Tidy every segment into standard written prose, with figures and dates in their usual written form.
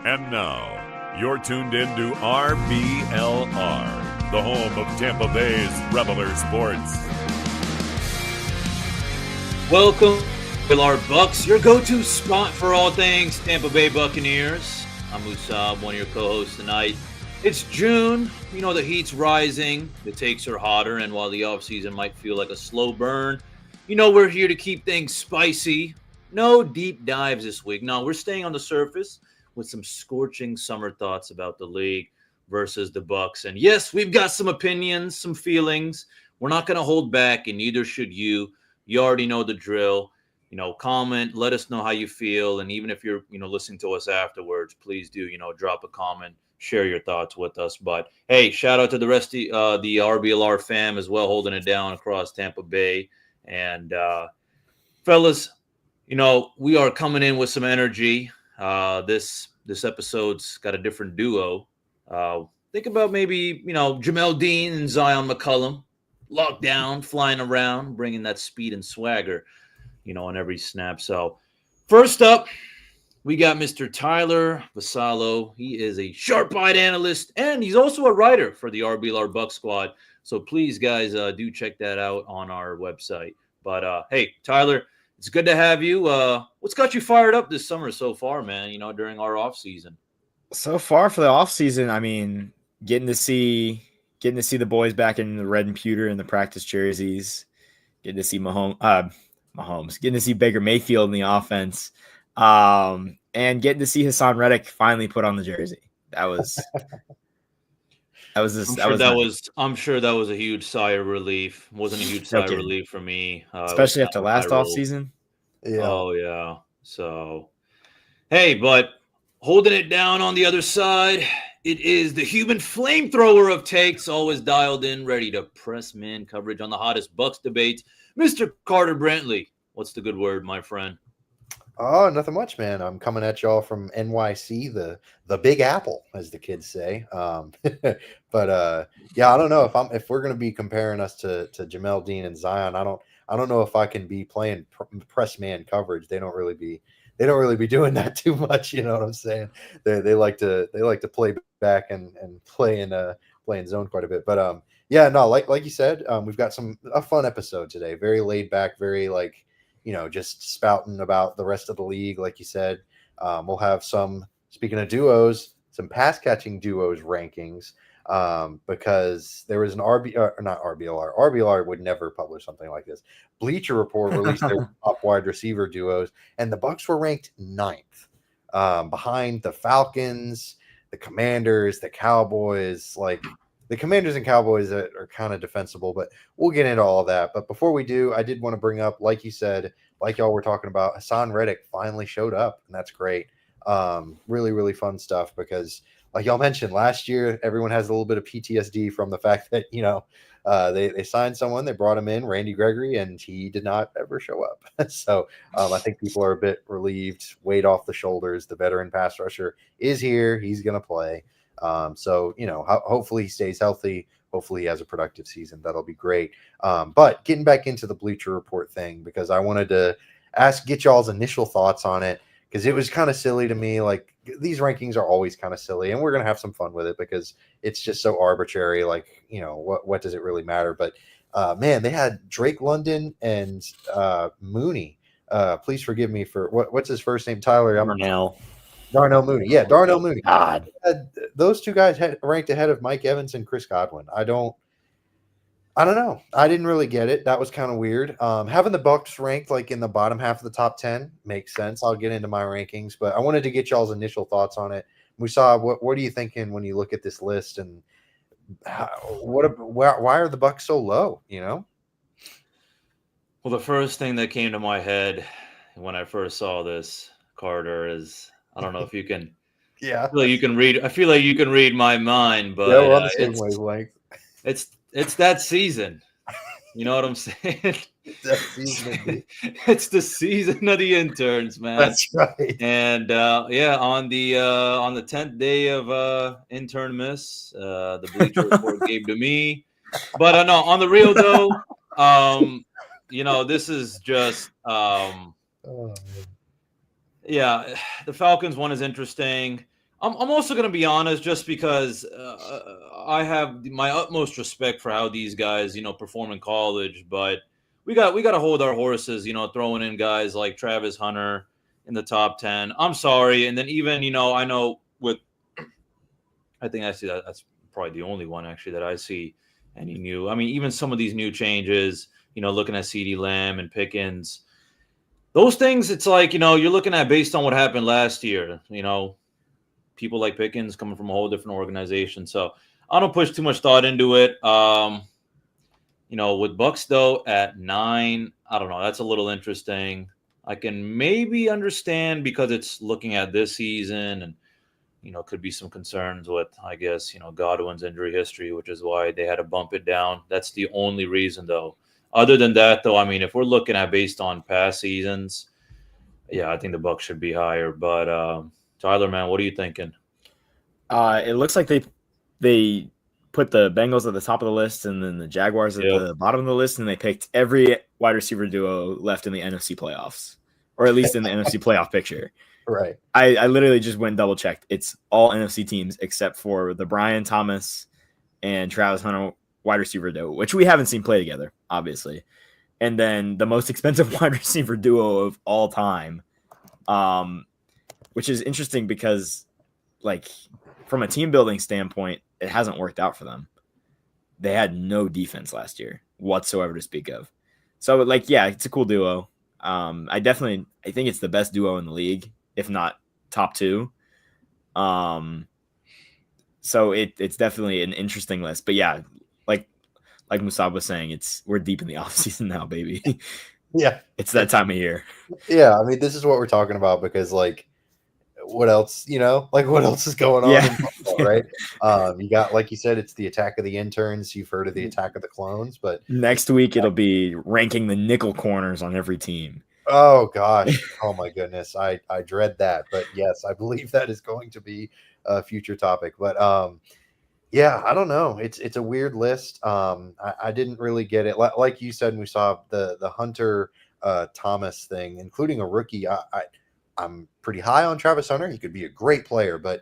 And now, you're tuned in to RBLR, the home of Tampa Bay's RBLR Sports. Welcome to RBLR Bucs, your go-to spot for all things Tampa Bay Buccaneers. I'm Musab, one of your co-hosts tonight. It's June. You know, the heat's rising, the takes are hotter, and while the offseason might feel like a slow burn, you know we're here to keep things spicy. No deep dives this week. No, we're staying on the surface with some scorching summer thoughts about the league versus the Bucs. And yes, we've got some opinions, some feelings. We're not going to hold back, and neither should you. You already know the drill. You know, comment, let us know how you feel. And even if you're, listening to us afterwards, please do, drop a comment, share your thoughts with us. But hey, shout out to the rest of the RBLR fam as well, holding it down across Tampa Bay. And fellas, we are coming in with some energy. This episode's got a different duo. Think about maybe, Jamel Dean and Zion McCollum locked down, flying around, bringing that speed and swagger, on every snap. So first up, we got Mr. Tyler Vassallo. He is a sharp-eyed analyst, and he's also a writer for the RBLR Buck Squad. So please, guys, do check that out on our website. But, hey, Tyler, it's good to have you. What's got you fired up this summer so far, man, during our off season? So far for the off season, I mean, getting to see the boys back in the red and pewter and the practice jerseys, getting to see Mahomes, getting to see Baker Mayfield in the offense, and getting to see Hassan Reddick finally put on the jersey. I'm sure that was a huge sigh of relief. Wasn't a huge sigh of relief for me, especially after last off season. Yeah. Oh yeah. So, hey, but holding it down on the other side, it is the human flamethrower of takes, always dialed in, ready to press man coverage on the hottest Bucs debate, Mr. Carter Brantley. What's the good word, my friend? Oh, nothing much, man. I'm coming at y'all from NYC, the Big Apple, as the kids say. But yeah, I don't know if we're gonna be comparing us to Jamel Dean and Zion. I don't know if I can be playing press man coverage. They don't really be doing that too much. You know what I'm saying? They like to play back and play in zone quite a bit. But yeah, no, like you said, we've got a fun episode today. Very laid back, very just spouting about the rest of the league, like you said. We'll have speaking of duos, some pass catching duos rankings, because there was an RBLR would never publish something like this. Bleacher Report released their top wide receiver duos, and the Bucs were ranked 9th, behind the Falcons, the Commanders, the Cowboys. Like, the Commanders and Cowboys are kind of defensible, but we'll get into all of that. But before we do, I did want to bring up, like you said, like y'all were talking about, Hassan Reddick finally showed up, and that's great. Really, really fun stuff, because like y'all mentioned, last year, everyone has a little bit of PTSD from the fact that, they signed someone, they brought him in, Randy Gregory, and he did not ever show up. So I think people are a bit relieved, weight off the shoulders. The veteran pass rusher is here. He's going to play. So, hopefully he stays healthy. Hopefully he has a productive season. That'll be great. But getting back into the Bleacher Report thing, because I wanted to get y'all's initial thoughts on it, because it was kind of silly to me. Like, these rankings are always kind of silly, and we're going to have some fun with it because it's just so arbitrary. Like, what does it really matter? But man, they had Drake London and Mooney. Please forgive me for what's his first name, Tyler? Darnell Mooney. Yeah, Darnell Mooney. God. Those two guys ranked ahead of Mike Evans and Chris Godwin. I don't know. I didn't really get it. That was kind of weird. Having the Bucs ranked like in the bottom half of the top 10 makes sense. I'll get into my rankings, but I wanted to get y'all's initial thoughts on it. Musab, what are you thinking when you look at this list, and why are the Bucs so low? Well, the first thing that came to my head when I first saw this, Carter, is, I don't know if you can. Yeah. I feel like you can read my mind, but yeah, we're on the same wavelength. It's that season. You know what I'm saying? It's the season of the interns, man. That's right. And on the 10th day of intern miss, the Bleacher Report gave to me. But no, on the real though, this is just the Falcons one is interesting. I'm also going to be honest, just because I have my utmost respect for how these guys, perform in college. But we got to hold our horses, throwing in guys like Travis Hunter in the top 10. I'm sorry, and then even I know with I think I see that's probably the only one actually that I see any new. I mean, even some of these new changes, looking at CeeDee Lamb and Pickens, those things. It's like you're looking at based on what happened last year. People like Pickens coming from a whole different organization. So I don't push too much thought into it. With Bucs though at 9, I don't know. That's a little interesting. I can maybe understand because it's looking at this season and could be some concerns with, I guess, Godwin's injury history, which is why they had to bump it down. That's the only reason though. Other than that though, I mean, if we're looking at based on past seasons, yeah, I think the Bucs should be higher. But Tyler, man, what are you thinking? It looks like they put the Bengals at the top of the list and then the Jaguars at the bottom of the list, and they picked every wide receiver duo left in the NFC playoffs, or at least in the NFC playoff picture. Right. I literally just went and double checked. It's all NFC teams except for the Brian Thomas and Travis Hunter wide receiver duo, which we haven't seen play together, obviously. And then the most expensive wide receiver duo of all time, which is interesting because, like, from a team building standpoint, it hasn't worked out for them. They had no defense last year whatsoever to speak of. So, like, yeah, it's a cool duo. I think it's the best duo in the league, if not top 2. So it's definitely an interesting list. But yeah, like Musab was saying, we're deep in the offseason now, baby. Yeah. It's that time of year. Yeah, I mean, this is what we're talking about because, like, what else, what else is going on in football, right? You got, like you said, it's the attack of the interns. You've heard of the attack of the clones, but next week it'll be ranking the nickel corners on every team. Oh gosh. Oh my goodness. I dread that. But yes, I believe that is going to be a future topic. But yeah, I don't know. It's a weird list. I didn't really get it. Like you said, we saw the Hunter Thomas thing, including a rookie. I'm pretty high on Travis Hunter. He could be a great player, but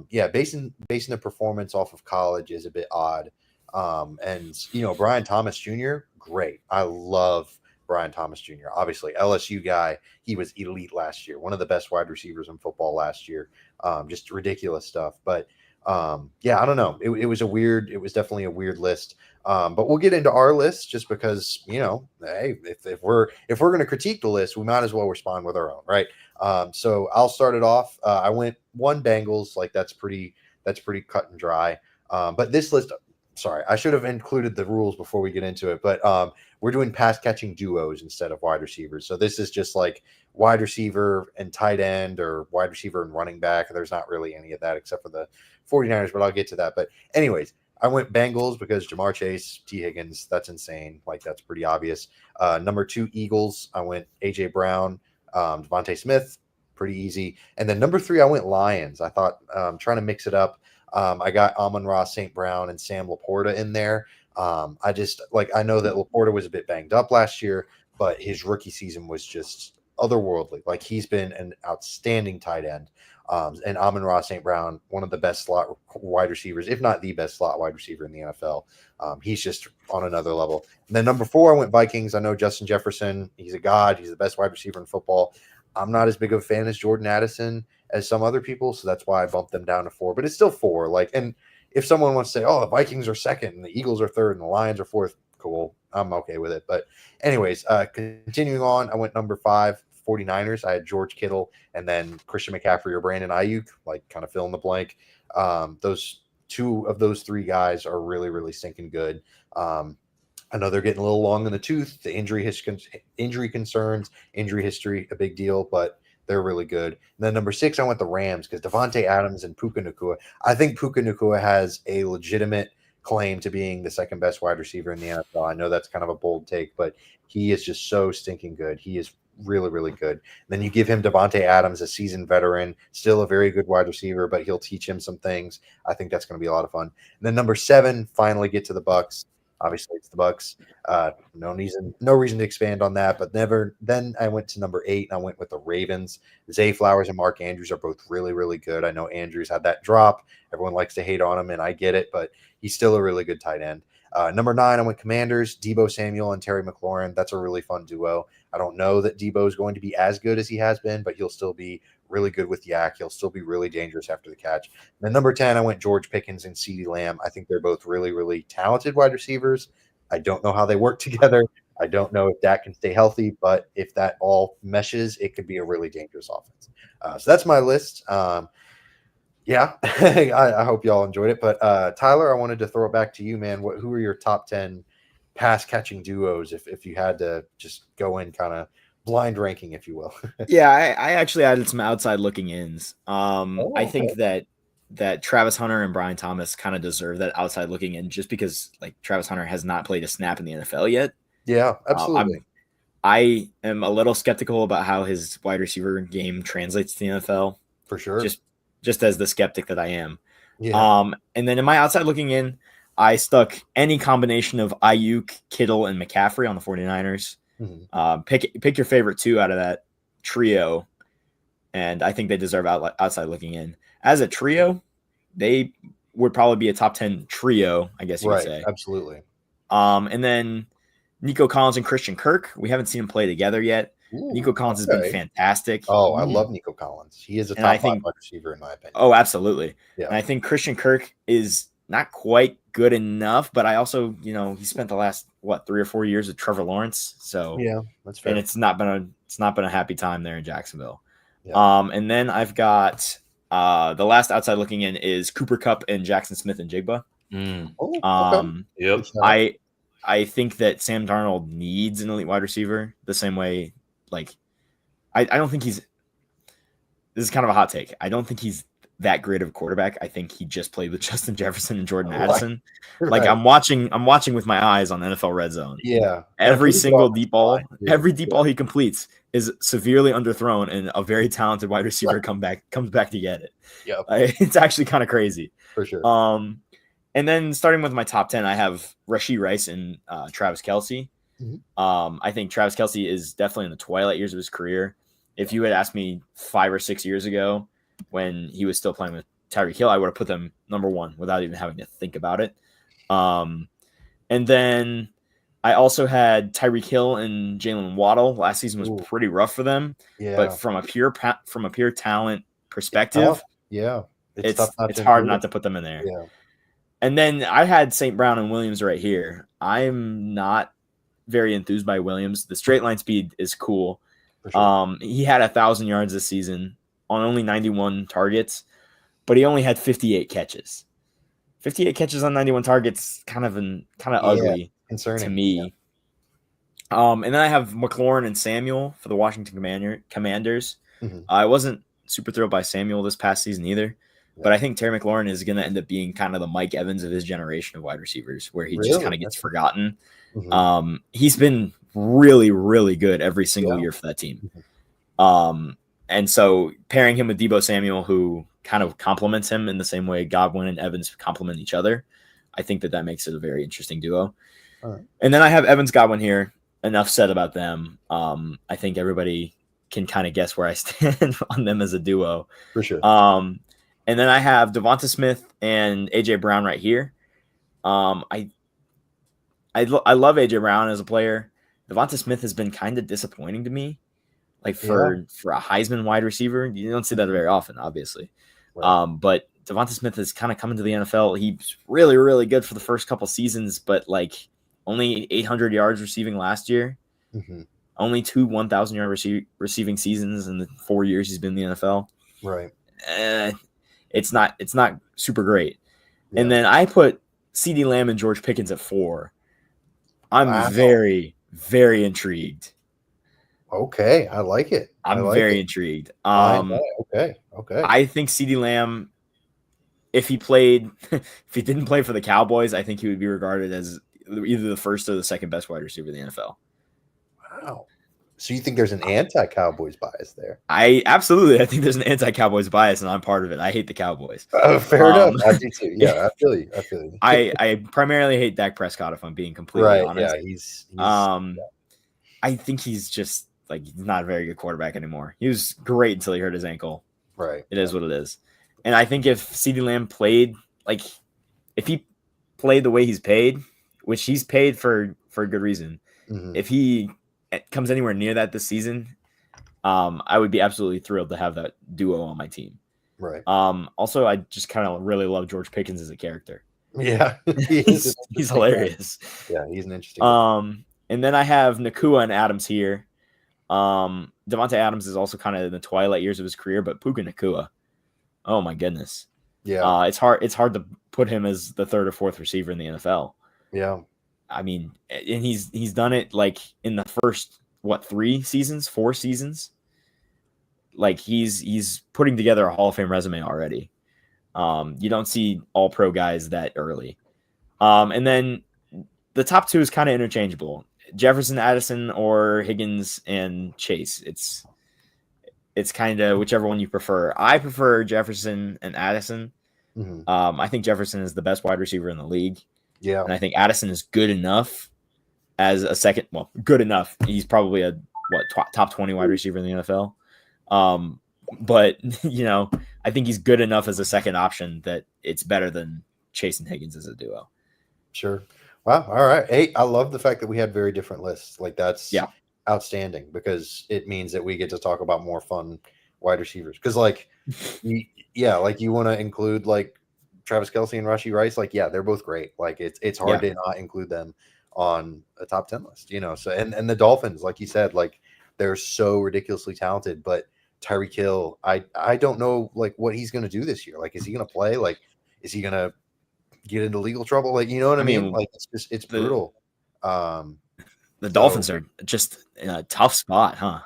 yeah, basing the performance off of college is a bit odd. And Brian Thomas Jr., great. I love Brian Thomas Jr. Obviously, LSU guy. He was elite last year. One of the best wide receivers in football last year. Just ridiculous stuff. But yeah, I don't know. It was definitely a weird list. But we'll get into our list just because, hey, if we're going to critique the list, we might as well respond with our own, right? So I'll start it off. I went 1 Bengals, like that's pretty cut and dry. But this list, sorry, I should have included the rules before we get into it, but we're doing pass catching duos instead of wide receivers. So this is just like wide receiver and tight end or wide receiver and running back. There's not really any of that except for the 49ers, but I'll get to that. But anyways, I went Bengals because Jamar Chase, T. Higgins, that's insane. Like, that's pretty obvious. Number 2, Eagles. I went A.J. Brown, Devontae Smith, pretty easy. And then number 3, I went Lions. I thought, trying to mix it up. I got Amon-Ra St. Brown and Sam Laporta in there. I know that Laporta was a bit banged up last year, but his rookie season was just otherworldly. Like, he's been an outstanding tight end. And Amon-Ra St. Brown, one of the best slot wide receivers, if not the best slot wide receiver in the NFL. He's just on another level. And then number 4, I went Vikings. I know Justin Jefferson. He's a god. He's the best wide receiver in football. I'm not as big of a fan as Jordan Addison as some other people, so that's why I bumped them down to 4. But it's still 4. Like, and if someone wants to say, "Oh, the Vikings are 2nd and the Eagles are 3rd and the Lions are 4th," cool. I'm okay with it. But anyways, continuing on, I went number 5. 49ers. I had George Kittle and then Christian McCaffrey or Brandon Ayuk, like, kind of fill in the blank. Those 2 of those 3 guys are really, really stinking good. I know they're getting a little long in the tooth. The injury concerns, injury history, a big deal, but they're really good. And then number 6, I went the Rams because Devontae Adams and Puka Nacua. I think Puka Nacua has a legitimate claim to being the 2nd best wide receiver in the NFL. I know that's kind of a bold take, but he is just so stinking good. He is really, really good. And then you give him Devontae Adams, a seasoned veteran, still a very good wide receiver, but he'll teach him some things. I think that's going to be a lot of fun. And then number 7, finally get to the Bucs. Obviously, it's the Bucs. No reason to expand on that. But then I went to number 8, and I went with the Ravens. Zay Flowers and Mark Andrews are both really, really good. I know Andrews had that drop. Everyone likes to hate on him, and I get it, but he's still a really good tight end. Number 9, I went Commanders, Deebo Samuel and Terry McLaurin. That's a really fun duo. I don't know that Deebo is going to be as good as he has been, but he'll still be really good with Yak. He'll still be really dangerous after the catch. And then number 10, I went George Pickens and CeeDee Lamb. I think they're both really, really talented wide receivers. I don't know how they work together. I don't know if Dak can stay healthy, but if that all meshes, it could be a really dangerous offense. So that's my list. Yeah, I hope y'all enjoyed it. But Tyler, I wanted to throw it back to you, man. Who are your top 10 pass catching duos if you had to just go in kind of blind ranking, if you will? Yeah, I actually added some outside looking ins. I think that Travis Hunter and Brian Thomas kind of deserve that outside looking in just because like Travis Hunter has not played a snap in the NFL yet. Yeah, absolutely. I am a little skeptical about how his wide receiver game translates to the NFL. For sure. Just as the skeptic that I am. Yeah. And then in my outside looking in, I stuck any combination of Ayuk, Kittle, and McCaffrey on the 49ers. Mm-hmm. Pick your favorite 2 out of that trio, and I think they deserve outside looking in. As a trio, they would probably be a top 10 trio, I guess you would say. Absolutely. And then Nico Collins and Christian Kirk. We haven't seen them play together yet. Ooh, Nico Collins has been fantastic. Oh, I love Nico Collins. He is a top 5 wide receiver in my opinion. Oh, absolutely. Yeah. And I think Christian Kirk is not quite good enough, but I also, he spent the last 3 or 4 years with Trevor Lawrence. So yeah, that's fair. And it's not been a happy time there in Jacksonville. Yeah. And then I've got the last outside looking in is Cooper Kupp and Jackson Smith and Jigba. Yep. I think that Sam Darnold needs an elite wide receiver the same way. Like, I don't think this is kind of a hot take. I don't think he's that great of a quarterback. I think he just played with Justin Jefferson and Jordan Addison. Right. Like I'm watching with my eyes on NFL Red Zone. Yeah. Every single deep ball, he completes is severely underthrown, and a very talented wide receiver comes back to get it. Yeah. It's actually kind of crazy. For sure. And then starting with my top 10, I have Rashee Rice and Travis Kelce. Mm-hmm. I think Travis Kelce is definitely in the twilight years of his career. If you had asked me 5 or 6 years ago when he was still playing with Tyreek Hill, I would have put them number 1 without even having to think about it. And then I also had Tyreek Hill and Jalen Waddle. Last season was pretty rough for them. Yeah. But from a pure talent perspective, it's hard not to put them in there. Yeah. And then I had St. Brown and Williams right here. I'm not very enthused by Williams. The straight line speed is cool. Sure. He had 1,000 yards this season on only 91 targets, but he only had 58 catches. 58 catches on 91 targets, kind of ugly concerning to me. Yeah. And then I have McLaurin and Samuel for the Washington Commanders. Mm-hmm. I wasn't super thrilled by Samuel this past season either. But I think Terry McLaurin is going to end up being kind of the Mike Evans of his generation of wide receivers, where he just kind of gets forgotten. Mm-hmm. He's been really, really good every single year for that team. Mm-hmm. And so pairing him with Deebo Samuel, who kind of complements him in the same way Godwin and Evans complement each other, I think that makes it a very interesting duo. All right. And then I have Evans Godwin here. Enough said about them. I think everybody can kind of guess where I stand on them as a duo. For sure. And then I have Devonta Smith and AJ Brown right here. I love AJ Brown as a player. Devonta Smith has been kind of disappointing to me. Like for a Heisman wide receiver, you don't see that very often, obviously. Right. But Devonta Smith has kind of come into the NFL. He's really, really good for the first couple seasons, but like only 800 yards receiving last year. Mm-hmm. Only 2 1,000-yard receiving seasons in the 4 years he's been in the NFL. Right. It's not super great. Yeah. And then I put CeeDee Lamb and George Pickens at 4. I'm very, very intrigued. Okay, I like it. I'm very intrigued. Okay. I think CeeDee Lamb, if he didn't play for the Cowboys, I think he would be regarded as either the first or the second best wide receiver in the NFL. Wow. So you think there's an anti-Cowboys bias there? I think there's an anti-Cowboys bias, and I'm part of it. I hate the Cowboys. Fair enough. I do too. Yeah, I feel you. I primarily hate Dak Prescott, if I'm being completely Right. honest. Yeah, he's I think he's just like he's not a very good quarterback anymore. He was great until he hurt his ankle. right. It is what it is. And I think if CeeDee Lamb played if he played the way he's paid, which he's paid for a good reason, Mhm. if he comes anywhere near that this season, I would be absolutely thrilled to have that duo on my team. Right. Also, I just kind of really love George Pickens as a character. Yeah. He's hilarious. Yeah, he's an interesting guy. And then I have Nakua and Adams here. Devontae Adams is also kind of in the twilight years of his career, but Puka Nakua, oh my goodness. Yeah. It's hard to put him as the third or fourth receiver in the NFL. Yeah. I mean, and he's done it like in the first 4 seasons. Like he's putting together a Hall of Fame resume already. You don't see all pro guys that early. And then the top two is kind of interchangeable. Jefferson, Addison, or Higgins and Chase. It's kind of whichever one you prefer. I prefer Jefferson and Addison. Mhm. I think Jefferson is the best wide receiver in the league. Yeah. And I think Addison is good enough as a second. Well, good enough. He's probably a top 20 wide receiver in the NFL. But I think he's good enough as a second option that it's better than Chase and Higgins as a duo. Sure. Wow. All right. Hey, I love the fact that we had very different lists. Like that's outstanding because it means that we get to talk about more fun wide receivers. Because you want to include like Travis Kelce and Rashee Rice. Like, yeah, they're both great. Like it's hard to not include them on a top 10 list, So and the Dolphins, like you said, like they're so ridiculously talented, but Tyreek Hill, I don't know like what he's gonna do this year. Like, is he gonna play? Like, is he gonna get into legal trouble? Like, you know what I mean? Like it's brutal. The Dolphins are just in a tough spot, huh?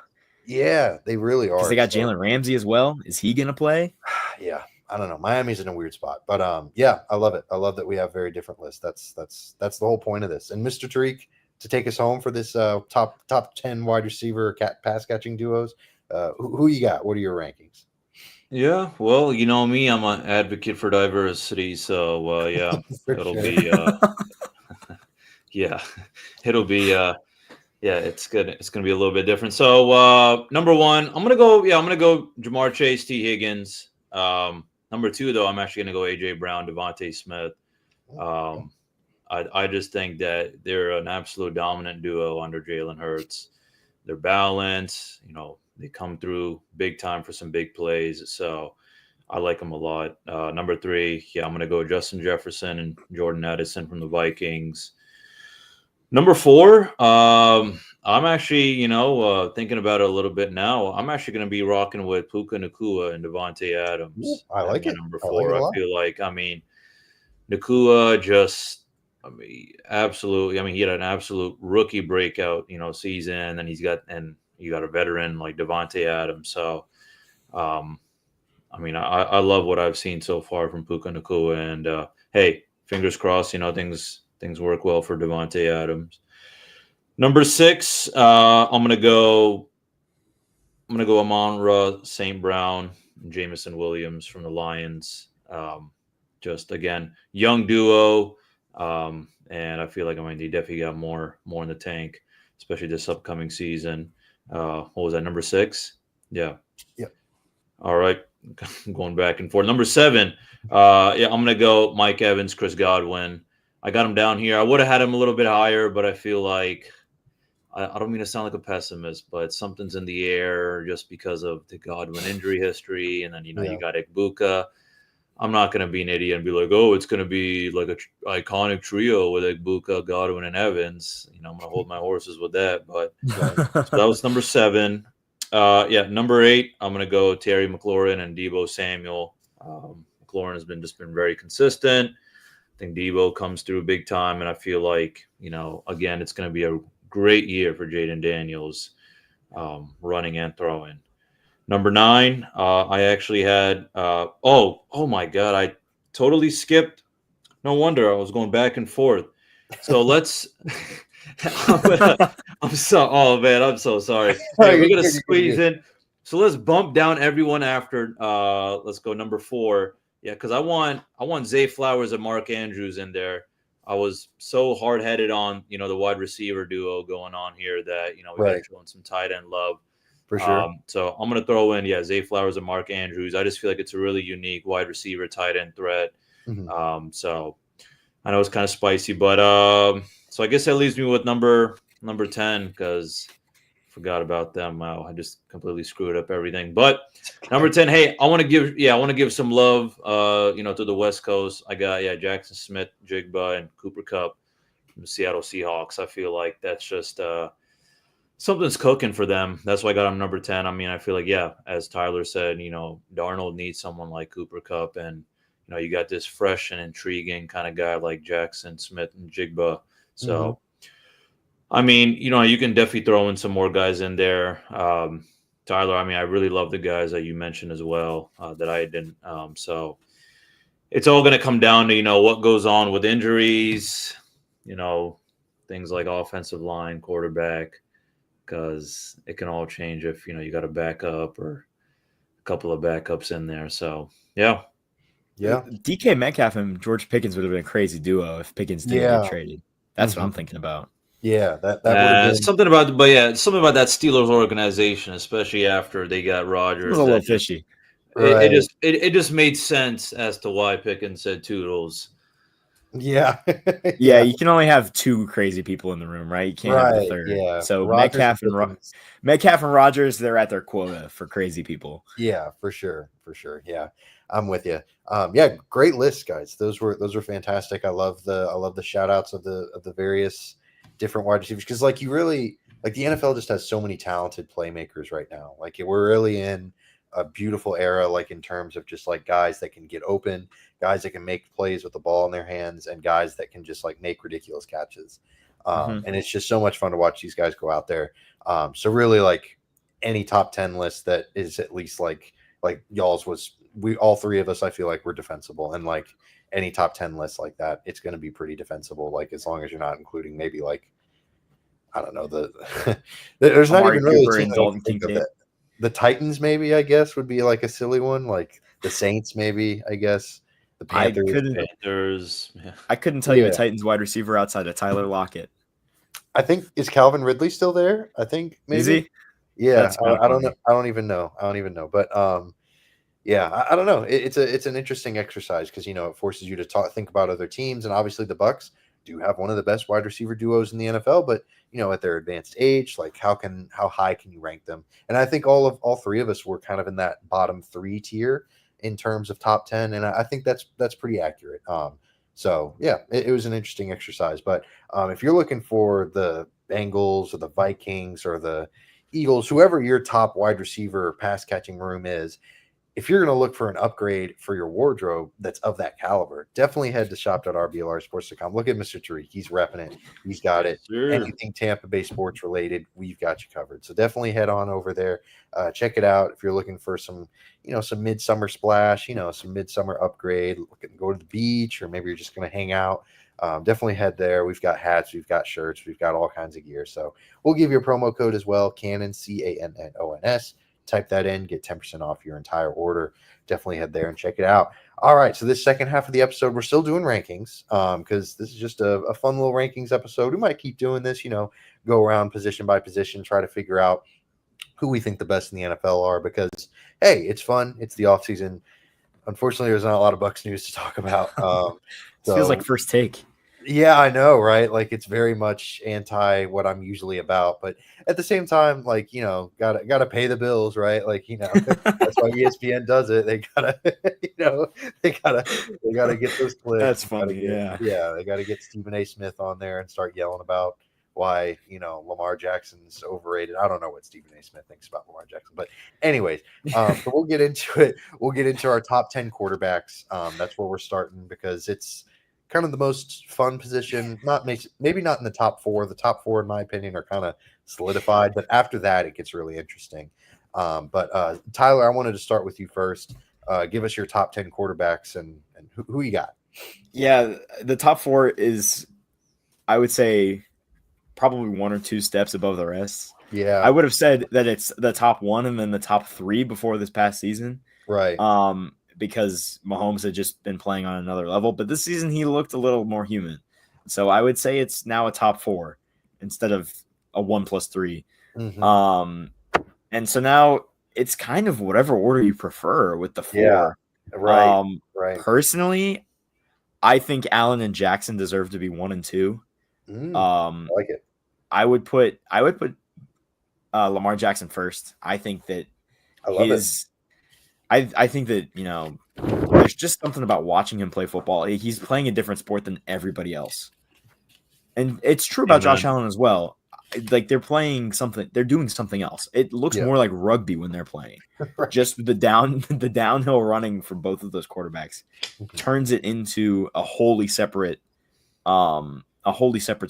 Yeah, they really are. Because they got Jalen Ramsey as well. Is he gonna play? Yeah, I don't know. Miami's in a weird spot, but yeah, I love it. I love that we have very different lists. That's the whole point of this. And Mr. Tariq, to take us home for this top 10 wide receiver pass catching duos, who you got? What are your rankings? Yeah, well, you know me, I'm an advocate for diversity, so yeah, be it'll be it's gonna be a little bit different. So number one, I'm gonna go Jamar Chase, T. Higgins. Number two, though, I'm actually gonna go AJ Brown, Devontae Smith. I just think that they're an absolute dominant duo under Jalen Hurts. They're balanced, they come through big time for some big plays. So I like them a lot. Number three, I'm going to go Justin Jefferson and Jordan Addison from the Vikings. Number four, I'm actually, thinking about it a little bit now. I'm actually going to be rocking with Puka Nakua and Devontae Adams. Ooh, I like it. Number four, I feel like, Nakua absolutely. He had an absolute rookie breakout, season, and you got a veteran like Devontae Adams. So, I love what I've seen so far from Puka Nakua, and hey, fingers crossed, things work well for Devontae Adams. Number six, I'm gonna go Amon-Ra, St. Brown, and Jamison Williams from the Lions. Just again, young duo, and I feel like they definitely got more in the tank, especially this upcoming season. What was that, number six? Yeah. All right, going back and forth. Number seven, I'm gonna go Mike Evans, Chris Godwin. I got him down here. I would have had him a little bit higher, but I feel like I don't mean to sound like a pessimist, but something's in the air just because of the Godwin injury history, and then you got Igbuka. I'm not going to be an idiot and be like, oh, it's going to be like an iconic trio with Igbuka, Godwin, and Evans. I'm going to hold my horses with that. But so that was number seven. Number eight, I'm going to go Terry McLaurin and Deebo Samuel. McLaurin has been very consistent. I think Deebo comes through big time, and I feel like, again, it's going to be a great year for Jaden Daniels, running and throwing. Number nine, I actually had oh my God, I totally skipped. No wonder I was going back and forth. So let's I'm so. Oh man, I'm so sorry. Hey, we're gonna squeeze in. So let's bump down everyone after. Let's go number 4. Yeah, because I want Zay Flowers and Mark Andrews in there. I was so hard headed on the wide receiver duo going on here that we got to throw in some tight end love. For sure. So I'm gonna throw in Zay Flowers and Mark Andrews. I just feel like it's a really unique wide receiver tight end threat. Mm-hmm. So I know it's kind of spicy, but so I guess that leaves me with number 10 because I forgot about them. Wow, I just completely screwed up everything. But number 10, hey, I want to give some love to the West Coast. I got Jackson Smith, Jigba, and Cooper Kupp from the Seattle Seahawks. I feel like that's just something's cooking for them. That's why I got them number 10. I mean, I feel like, as Tyler said, Darnold needs someone like Cooper Kupp, and you got this fresh and intriguing kind of guy like Jackson Smith and Jigba. So, I mean, you can definitely throw in some more guys in there. Tyler, I mean, I really love the guys that you mentioned as well that I didn't. So it's all going to come down to, what goes on with injuries, things like offensive line, quarterback, because it can all change if, you got a backup or a couple of backups in there. So, yeah. DK Metcalf and George Pickens would have been a crazy duo if Pickens didn't get traded. That's what I'm thinking about. Yeah, that would have been something about that Steelers organization, especially after they got Rodgers. It was a little fishy. It just made sense as to why Pickens said toodles. Yeah. Yeah, you can only have 2 crazy people in the room, right? You can't have the third. Yeah. So Rodgers Metcalf and Rodgers, they're at their quota for crazy people. Yeah, for sure. Yeah, I'm with you. Great list, guys. Those were fantastic. I love the shout outs of the various different wide receivers because the NFL just has so many talented playmakers right now. Like we're really in a beautiful era, like in terms of just like guys that can get open, guys that can make plays with the ball in their hands, and guys that can just like make ridiculous catches. And it's just so much fun to watch these guys go out there. So really, like any top 10 list that is at least like y'all's was, we all 3 of us, I feel like we're defensible, and like any top 10 list like that, it's going to be pretty defensible. Like as long as you're not including maybe like, I don't know, there's not even really a team that I can think of that. The Titans, maybe, I guess, would be like a silly one. Like the Saints, maybe, I guess. The Panthers. I couldn't tell you a Titans wide receiver outside of Tyler Lockett. I think, is Calvin Ridley still there? I think maybe. Is he? Yeah, I don't know. I don't even know. But I don't know. It's an interesting exercise because it forces you to think about other teams, and obviously the Bucs do have one of the best wide receiver duos in the NFL, but at their advanced age, like how high can you rank them? And I think all 3 of us were kind of in that bottom 3 tier in terms of top 10, and I think that's pretty accurate. So yeah, it was an interesting exercise. But if you're looking for the Bengals or the Vikings or the Eagles, whoever your top wide receiver pass catching room is, if you're going to look for an upgrade for your wardrobe that's of that caliber, definitely head to shop.rblrsports.com. Look at Mr. Tariq. He's repping it. He's got it. Sure. Anything Tampa Bay sports related, we've got you covered. So definitely head on over there. Check it out. If you're looking for some midsummer splash, some midsummer upgrade, go to the beach, or maybe you're just going to hang out. Definitely head there. We've got hats, we've got shirts, we've got all kinds of gear. So we'll give you a promo code as well, Cannon, CANNONS. Type that in, get 10% off your entire order. Definitely head there and check it out. All right, so this second half of the episode, we're still doing rankings because this is just a fun little rankings episode. We might keep doing this, go around position by position, try to figure out who we think the best in the NFL are because, hey, it's fun. It's the offseason. Unfortunately, there's not a lot of Bucs news to talk about. It feels like First Take. Yeah, I know, right? Like it's very much anti what I'm usually about, but at the same time, like gotta pay the bills, right? Like that's why ESPN does it. They gotta, they gotta get those clips. That's funny, They gotta get Stephen A. Smith on there and start yelling about why Lamar Jackson's overrated. I don't know what Stephen A. Smith thinks about Lamar Jackson, but anyways, so we'll get into it. We'll get into our top 10 quarterbacks. That's where we're starting because it's kind of the most fun position. Maybe not in the top 4. The top 4, in my opinion, are kind of solidified, but after that, it gets really interesting. But Tyler, I wanted to start with you first. Give us your top 10 quarterbacks and who you got. Yeah, the top 4 is, I would say, probably one or two steps above the rest. Yeah. I would have said that it's the top one and then the top three before this past season. Right. Because Mahomes had just been playing on another level. But this season, he looked a little more human. So I would say it's now a top 4 instead of a 1+3. And so now it's kind of whatever order you prefer with the 4. Yeah. Right. Right. Personally, I think Allen and Jackson deserve to be 1 and 2. I like it. I would put Lamar Jackson first. I think that I love it. I think that, there's just something about watching him play football. He's playing a different sport than everybody else. And it's true about Josh Allen as well. Like they're playing something, they're doing something else. It looks more like rugby when they're playing. Right. Just the downhill running for both of those quarterbacks turns it into a wholly separate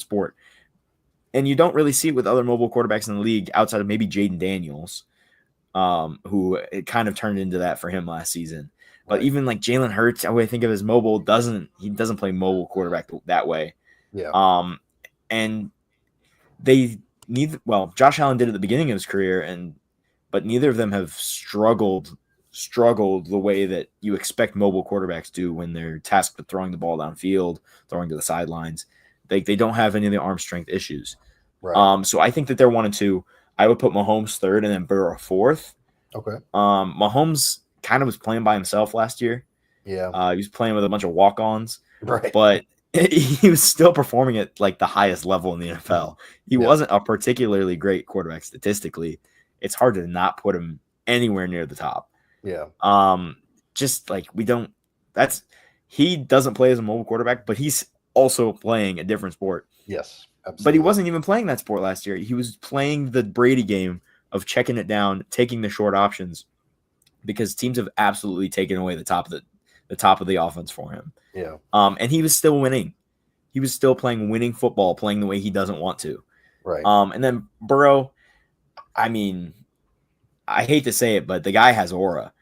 sport. And you don't really see it with other mobile quarterbacks in the league outside of maybe Jaden Daniels, who it kind of turned into that for him last season. But even like Jalen Hurts, I think of as mobile, doesn't play mobile quarterback that way. Yeah. And Josh Allen did at the beginning of his career, but neither of them have struggled the way that you expect mobile quarterbacks do when they're tasked with throwing the ball downfield, throwing to the sidelines. They don't have any of the arm strength issues. Right. So I think that they're 1 and 2. I would put Mahomes third and then Burrow fourth. Okay. Mahomes kind of was playing by himself last year. Yeah. He was playing with a bunch of walk-ons. Right. But he was still performing at like the highest level in the NFL. He wasn't a particularly great quarterback statistically. It's hard to not put him anywhere near the top. Yeah. Just like he doesn't play as a mobile quarterback, but he's also playing a different sport. Yes. Absolutely. But he wasn't even playing that sport last year. He was playing the Brady game of checking it down, taking the short options, because teams have absolutely taken away the top of the offense for him. Yeah. And he was still winning. He was still playing winning football, playing the way he doesn't want to. Right. And then Burrow, I mean, I hate to say it, but the guy has aura.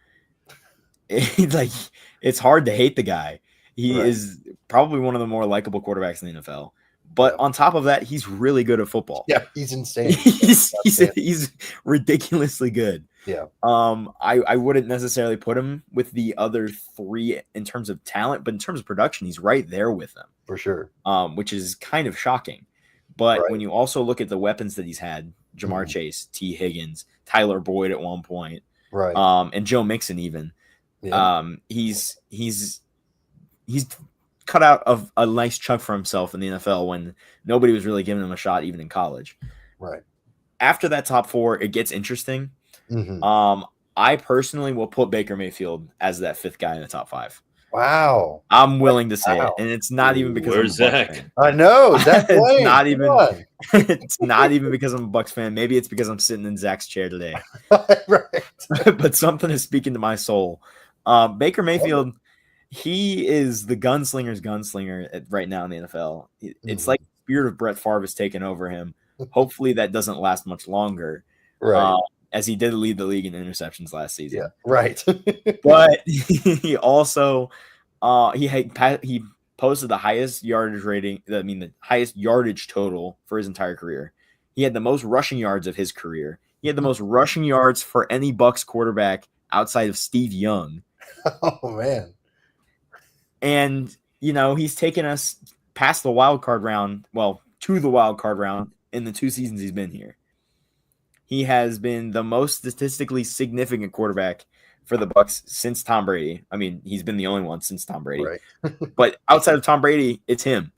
It's hard to hate the guy. He is probably one of the more likable quarterbacks in the NFL. But on top of that, he's really good at football. Yeah, he's insane. he's ridiculously good. Yeah. I wouldn't necessarily put him with the other 3 in terms of talent, but in terms of production, he's right there with them. For sure. Which is kind of shocking. But when you also look at the weapons that he's had, Jamar Chase, T. Higgins, Tyler Boyd at one point, and Joe Mixon even, he's cut out of a nice chunk for himself in the NFL when nobody was really giving him a shot, even in college. Right. After that top 4, it gets interesting. I personally will put Baker Mayfield as that 5th guy in the top 5. Wow. I'm willing to say it. And it's not even because Where's I'm a Bucs Zach? fan. I know. Zach it's not even it's not even because I'm a Bucs fan. Maybe it's because I'm sitting in Zach's chair today. Right. But something is speaking to my soul. Baker Mayfield, he is the gunslinger's gunslinger right now in the NFL. It's like the spirit of Brett Favre has taken over him. Hopefully that doesn't last much longer. Right. As he did lead the league in interceptions last season. Yeah. Right. But he also he posted the highest yardage rating, the highest yardage total for his entire career. He had the most rushing yards of his career. He had the most rushing yards for any Bucs quarterback outside of Steve Young. Oh man. And he's taken us past the wild card round, to the wild card round in the 2 seasons he's been here. He has been the most statistically significant quarterback for the Bucs since Tom Brady. I mean, he's been the only one since Tom Brady. Right. But outside of Tom Brady, it's him.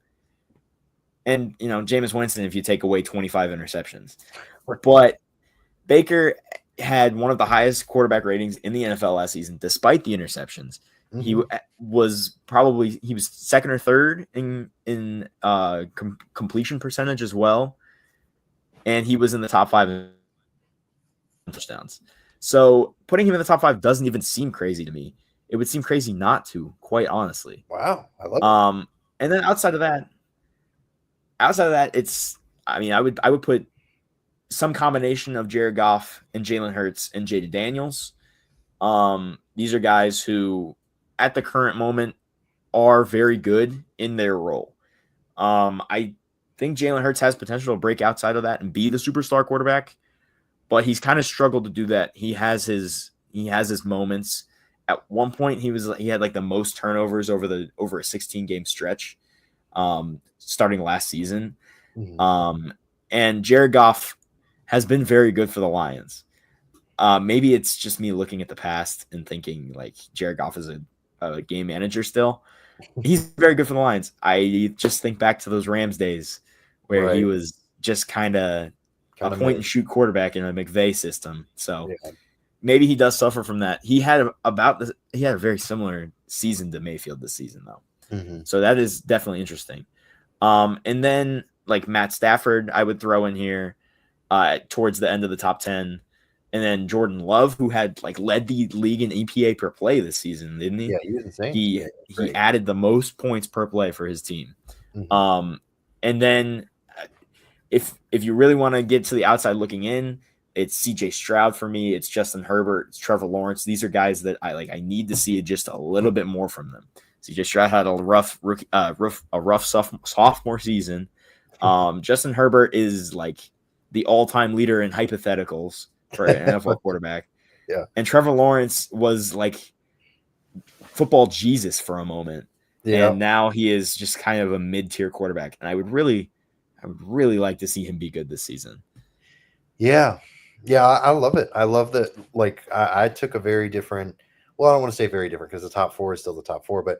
And, Jameis Winston, if you take away 25 interceptions. But Baker had one of the highest quarterback ratings in the NFL last season, despite the interceptions. He was second or third in completion percentage as well. And he was in the top 5 in touchdowns. So putting him in the top 5 doesn't even seem crazy to me. It would seem crazy not to, quite honestly. Wow. I love it. And then outside of that, I would put some combination of Jared Goff and Jalen Hurts and Jaden Daniels. These are guys who, at the current moment, are very good in their role. I think Jalen Hurts has potential to break outside of that and be the superstar quarterback, but he's kind of struggled to do that. He has his moments. At one point, he had like the most turnovers over a 16-game stretch, starting last season. Mhm. And Jared Goff has been very good for the Lions. Maybe it's just me looking at the past and thinking like Jared Goff is a game manager still. He's very good for the Lions. I just think back to those Rams days where he Right. was just kind of a Kinda point and shoot quarterback in a McVay system. So Yeah. maybe he does suffer from that. He had a very similar season to Mayfield this season though. Mm-hmm. So that is definitely interesting. And then like Matt Stafford, I would throw in here towards the end of the top 10. And then Jordan Love, who had like led the league in EPA per play this season, didn't he? Yeah, he was insane. He added the most points per play for his team. Mm-hmm. And then if you really want to get to the outside looking in, it's CJ Stroud for me. It's Justin Herbert. It's Trevor Lawrence. These are guys that I need to see just a little bit more from them. CJ Stroud had a rough sophomore season. Justin Herbert is like the all-time leader in hypotheticals for an NFL quarterback. Yeah. And Trevor Lawrence was like football Jesus for a moment. Yeah. And now he is just kind of a mid-tier quarterback. And I would really like to see him be good this season. Yeah. Yeah, I love it. I love that. Like I took a very different, well, I don't want to say very different because the top 4 is still the top 4, but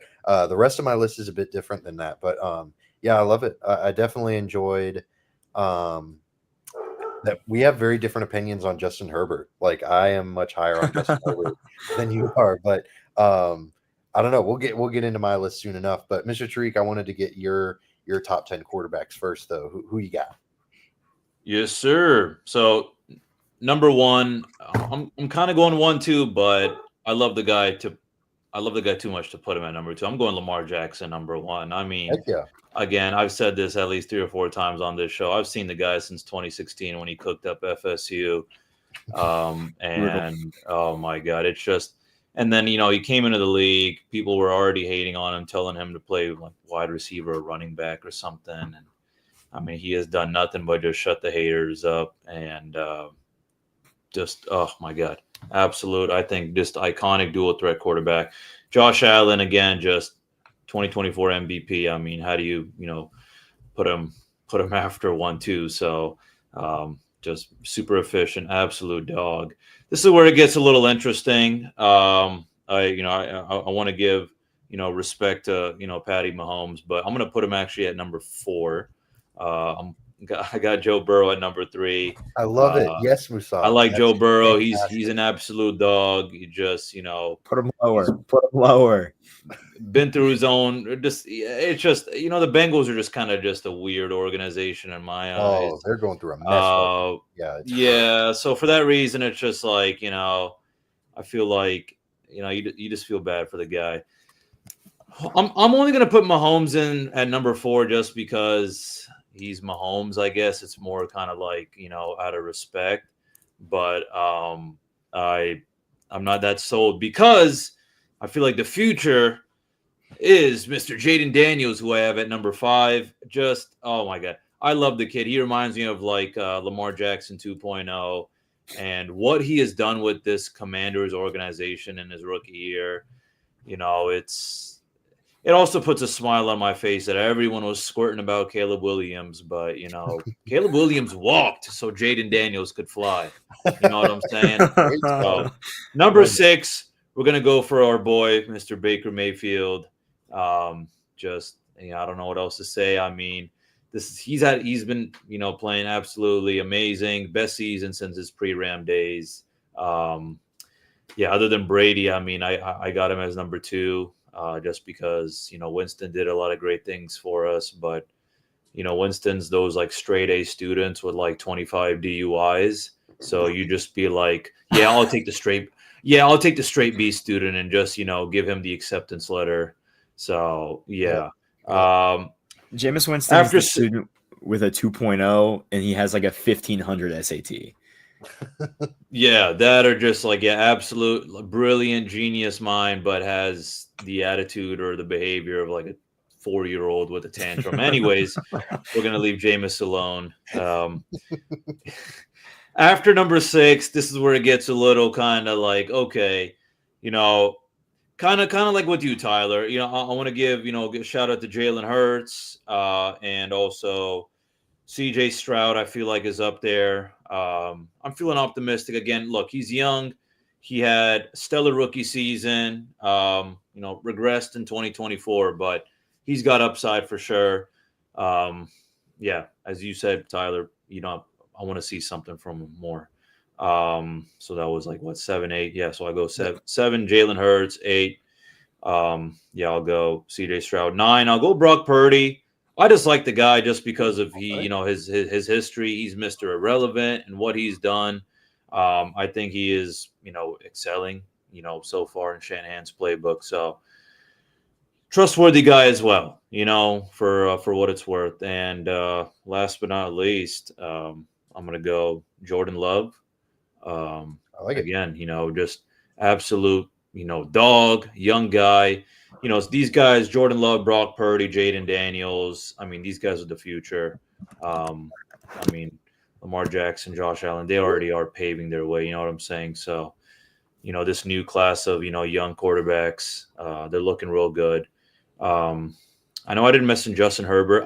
the rest of my list is a bit different than that. But yeah, I love it. I definitely enjoyed that we have very different opinions on Justin Herbert. Like I am much higher on Justin Herbert than you are, but I don't know. We'll get into my list soon enough. But Mr. Tariq, I wanted to get your top 10 quarterbacks first, though. Who you got? Yes, sir. So number 1, I'm kind of going 1-2, but I love the guy too much to put him at number 2. I'm going Lamar Jackson number 1. I mean, Heck yeah. Again, I've said this at least 3 or 4 times on this show. I've seen the guy since 2016 when he cooked up FSU. And oh my God, it's just, and then, he came into the league. People were already hating on him, telling him to play like wide receiver or running back or something. And I mean, he has done nothing but just shut the haters up and just, oh my God, absolute. I think just iconic dual threat quarterback. Josh Allen, again, just 2024 MVP. I mean, how do you put him after 1-2? So just super efficient, absolute dog. This is where it gets a little interesting. I want to give respect to Patty Mahomes, but I'm going to put him actually at number 4. I got Joe Burrow at number 3. I love it. Yes, Musa. I like Joe Burrow. He's an absolute dog. He just put him lower. Been through his own. It's just the Bengals are just kind of just a weird organization in my eyes. Oh, they're going through a mess. Yeah. So for that reason, it's just like I feel like you just feel bad for the guy. I'm only gonna put Mahomes in at number 4 just because he's Mahomes. I guess it's more kind of like out of respect, but I'm not that sold because I feel like the future is Mr. Jaden Daniels, who I have at number 5. Just, oh my God. I love the kid. He reminds me of like Lamar Jackson 2.0 and what he has done with this Commanders organization in his rookie year. It also puts a smile on my face that everyone was squirting about Caleb Williams, but Caleb Williams walked so Jaden Daniels could fly. You know what I'm saying? So, number 6, we're gonna go for our boy, Mr. Baker Mayfield. I don't know what else to say. I mean, he's been playing absolutely amazing, best season since his pre-Ram days. Other than Brady, I mean, I got him as number 2. Just because, Winston did a lot of great things for us, but, Winston's those like straight A students with like 25 DUIs. So you just be like, I'll take the straight B student and just, give him the acceptance letter. So, yeah. Jameis Winston is the student with a 2.0 and he has like a 1500 SAT. Yeah, that are just like absolute brilliant genius mind, but has the attitude or the behavior of like a 4-year-old with a tantrum. Anyways, we're gonna leave Jameis alone. After number 6, this is where it gets a little kind of like, okay, kind of like with you, Tyler. I want to give a shout out to Jalen Hurts, and also CJ Stroud. I feel like is up there. I'm feeling optimistic again. Look, he's young. He had a stellar rookie season. Regressed in 2024, but he's got upside for sure. Yeah, as you said, Tyler, I want to see something from him more. So that was like 7, 8. Yeah, so I go 7, Jalen Hurts, 8. Yeah, I'll go CJ Stroud. 9, I'll go Brock Purdy. I just like the guy just because of his history. He's Mr. Irrelevant and what he's done. I think he is, excelling, so far in Shanahan's playbook. So trustworthy guy as well, for what it's worth. And last but not least, I'm gonna go Jordan Love. I like it. Again, just absolute, dog, young guy. These guys, Jordan Love, Brock Purdy, Jaden Daniels. I mean, these guys are the future. Lamar Jackson, Josh Allen, they already are paving their way. You know what I'm saying? So, this new class of, young quarterbacks, they're looking real good. I know I didn't mention Justin Herbert.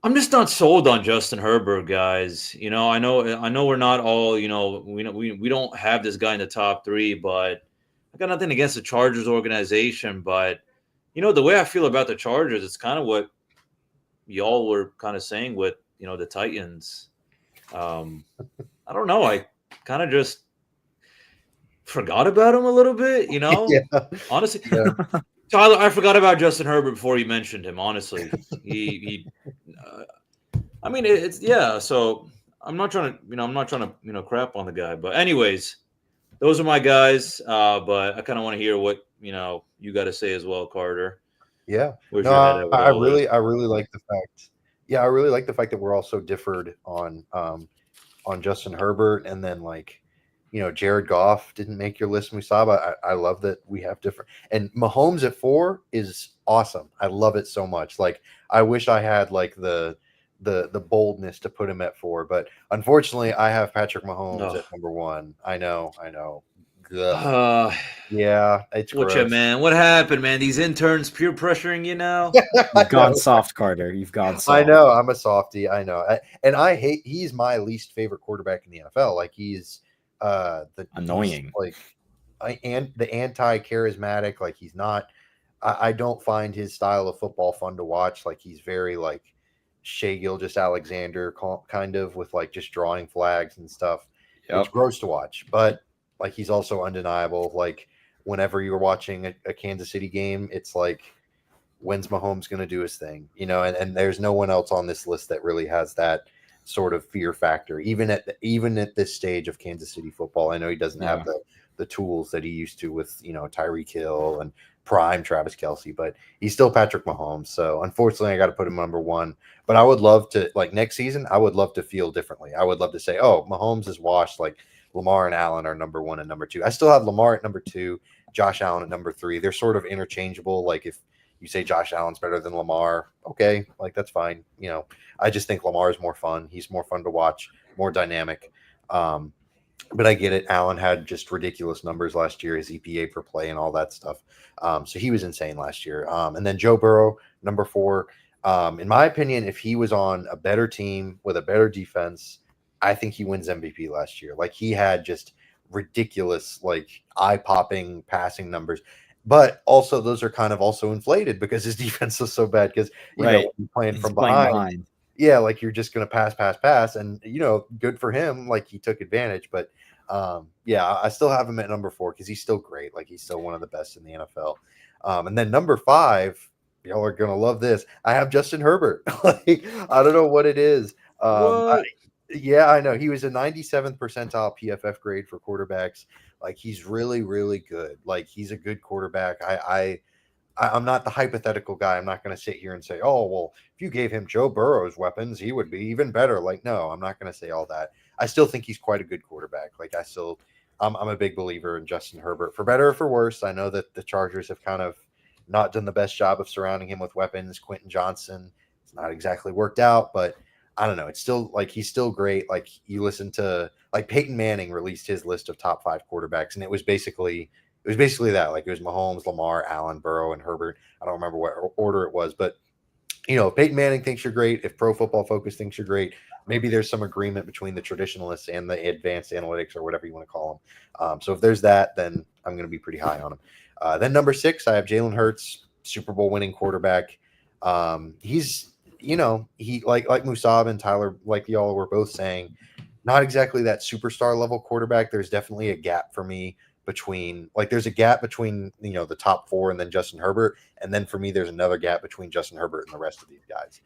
I'm just not sold on Justin Herbert, guys. I know we're not all, we don't have this guy in the top 3, but I got nothing against the Chargers organization. But, the way I feel about the Chargers, it's kind of what y'all were kind of saying with, the Titans. I don't know. I kind of just forgot about him a little bit, Yeah. honestly. Yeah. Tyler, I forgot about Justin Herbert before you mentioned him. Honestly, So I'm not trying to, crap on the guy. But anyways, those are my guys. But I kind of want to hear what you got to say as well, Carter. Yeah. I really like the fact. Yeah, I really like the fact that we're all so differed on Justin Herbert, and then Jared Goff didn't make your list, Musab. I love that we have different. And Mahomes at 4 is awesome. I love it so much. I wish I had the boldness to put him at 4, but unfortunately, I have Patrick Mahomes at number 1. I know. Yeah, it's gross. Man? What happened, man? These interns peer pressuring you now? You've gone soft, Carter. You've gone soft. I know. I'm a softie. I know. And I hate. He's my least favorite quarterback in the NFL. He's the annoying. And the anti-charismatic. He's not. I don't find his style of football fun to watch. He's very Shea Gilgeous-Alexander kind of with just drawing flags and stuff. Yep. It's gross to watch, but he's also undeniable. Whenever you're watching a Kansas City game, it's when's Mahomes going to do his thing? And there's no one else on this list that really has that sort of fear factor. Even at this stage of Kansas City football, I know he doesn't have the tools that he used to with Tyreek Hill and prime Travis Kelce, but he's still Patrick Mahomes. So unfortunately, I got to put him number 1. But I would love to next season. I would love to feel differently. I would love to say, oh, Mahomes is washed. Lamar and Allen are number 1 and number 2. I still have Lamar at number 2, Josh Allen at number 3. They're sort of interchangeable. If you say Josh Allen's better than Lamar, okay, that's fine. I just think Lamar is more fun. He's more fun to watch, more dynamic. But I get it. Allen had just ridiculous numbers last year, his EPA per play and all that stuff. So he was insane last year. And then Joe Burrow, number 4. In my opinion, if he was on a better team with a better defense, I think he wins MVP last year. He had just ridiculous, eye-popping passing numbers. But also those are kind of also inflated because his defense was so bad because, you're playing from behind. Yeah, you're just going to pass. And, good for him. He took advantage. But, I still have him at number 4 because he's still great. He's still one of the best in the NFL. And then number 5, y'all are going to love this. I have Justin Herbert. I don't know what it is. Yeah, I know. He was a 97th percentile PFF grade for quarterbacks. He's really, really good. He's a good quarterback. I'm not the hypothetical guy. I'm not going to sit here and say, oh, well, if you gave him Joe Burrow's weapons, he would be even better. No, I'm not going to say all that. I still think he's quite a good quarterback. I'm a big believer in Justin Herbert, for better or for worse. I know that the Chargers have kind of not done the best job of surrounding him with weapons. Quentin Johnson, it's not exactly worked out, but I don't know. It's still like he's still great. Like you listen to like Peyton Manning released his list of top 5 quarterbacks, and it was basically that. Like it was Mahomes, Lamar, Allen, Burrow, and Herbert. I don't remember what order it was, but if Peyton Manning thinks you're great, if Pro Football Focus thinks you're great, maybe there's some agreement between the traditionalists and the advanced analytics or whatever you want to call them. So if there's that, then I'm going to be pretty high on him. Then number 6, I have Jalen Hurts, Super Bowl winning quarterback. He's he like Musab and Tyler, like y'all were both saying, not exactly that superstar level quarterback. There's definitely a gap for me between the top 4 and then Justin Herbert. And then for me, there's another gap between Justin Herbert and the rest of these guys.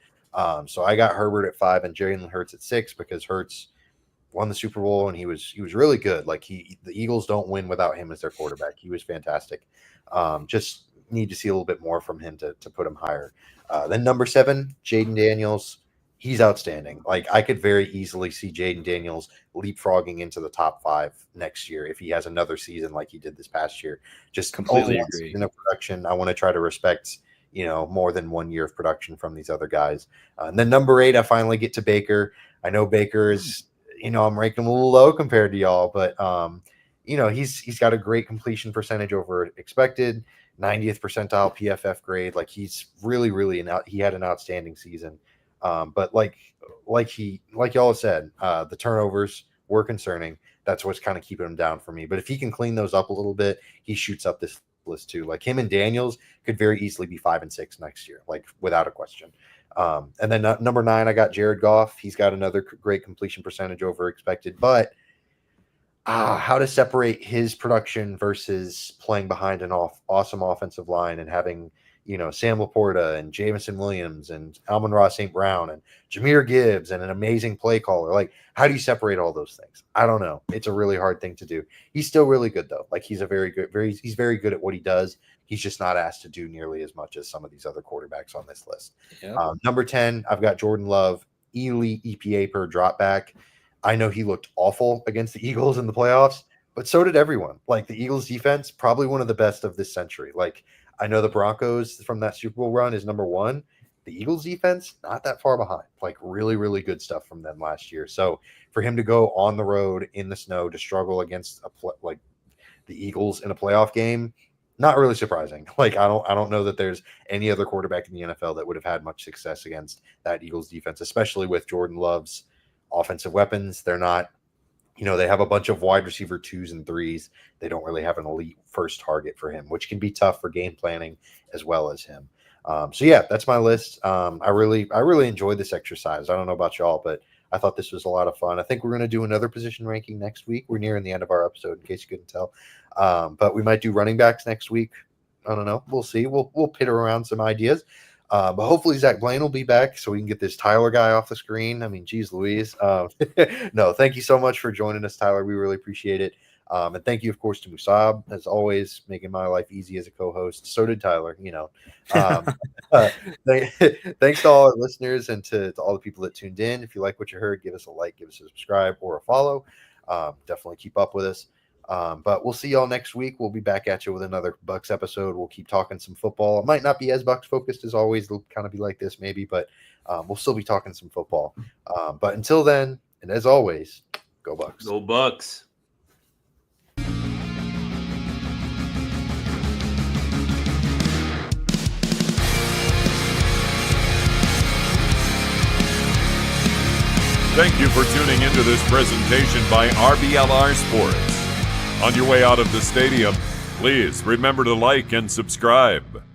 So I got Herbert at 5 and Jalen Hurts at 6 because Hurts won the Super Bowl and he was really good. Like the Eagles don't win without him as their quarterback. He was fantastic. Just need to see a little bit more from him to put him higher. Then number 7, Jaden Daniels. He's outstanding. Like I could very easily see Jaden Daniels leapfrogging into the top 5 next year if he has another season like he did this past year. Just completely agree. In the production, I want to try to respect more than 1 year of production from these other guys. And then number 8, I finally get to Baker. I know Baker is, I'm ranking him a little low compared to y'all, but he's got a great completion percentage over expected, 90th percentile PFF grade. Like he's really, he had an outstanding season. But like y'all have said, the turnovers were concerning. That's what's kind of keeping him down for me. But if he can clean those up a little bit, he shoots up this list too. Like him and Daniels could very easily be 5 and 6 next year, like without a question. And then number 9, I got Jared Goff. He's got another great completion percentage over expected, but how to separate his production versus playing behind an awesome offensive line and having Sam Laporta and Jameson Williams and Amon-Ra St. Brown and Jahmyr Gibbs and an amazing play caller. Like, how do you separate all those things? I don't know. It's a really hard thing to do. He's still really good though. Like he's very good at what he does. He's just not asked to do nearly as much as some of these other quarterbacks on this list. Yep. Number 10, I've got Jordan Love, elite EPA per drop back. I know he looked awful against the Eagles in the playoffs, but so did everyone. Like the Eagles defense, probably one of the best of this century. Like I know the Broncos from that Super Bowl run is number 1. The Eagles defense, not that far behind. Like really, really good stuff from them last year. So for him to go on the road in the snow to struggle against like the Eagles in a playoff game, not really surprising. Like I don't know that there's any other quarterback in the NFL that would have had much success against that Eagles defense, especially with Jordan Love's offensive weapons. They're not, they have a bunch of wide receiver 2s and 3s. They don't really have an elite first target for him, which can be tough for game planning as well as him. So yeah, that's my list. I really enjoyed this exercise. I don't know about y'all, but I thought this was a lot of fun. I think we're going to do another position ranking next week. We're nearing the end of our episode, in case you couldn't tell. But we might do running backs next week. I don't know. We'll see. We'll pit around some ideas. But hopefully Zach Blaine will be back so we can get this Tyler guy off the screen. I mean, geez Louise. No, thank you so much for joining us, Tyler. We really appreciate it. And thank you, of course, to Musab, as always, making my life easy as a co-host. So did Tyler, Thanks to all our listeners and to all the people that tuned in. If you like what you heard, give us a like, give us a subscribe or a follow. Definitely keep up with us. But we'll see y'all next week. We'll be back at you with another Bucs episode. We'll keep talking some football. It might not be as Bucs focused as always. It'll kind of be like this maybe, but we'll still be talking some football. But until then, and as always, go Bucs. Go Bucs. Thank you for tuning into this presentation by RBLR Sports. On your way out of the stadium, please remember to like and subscribe.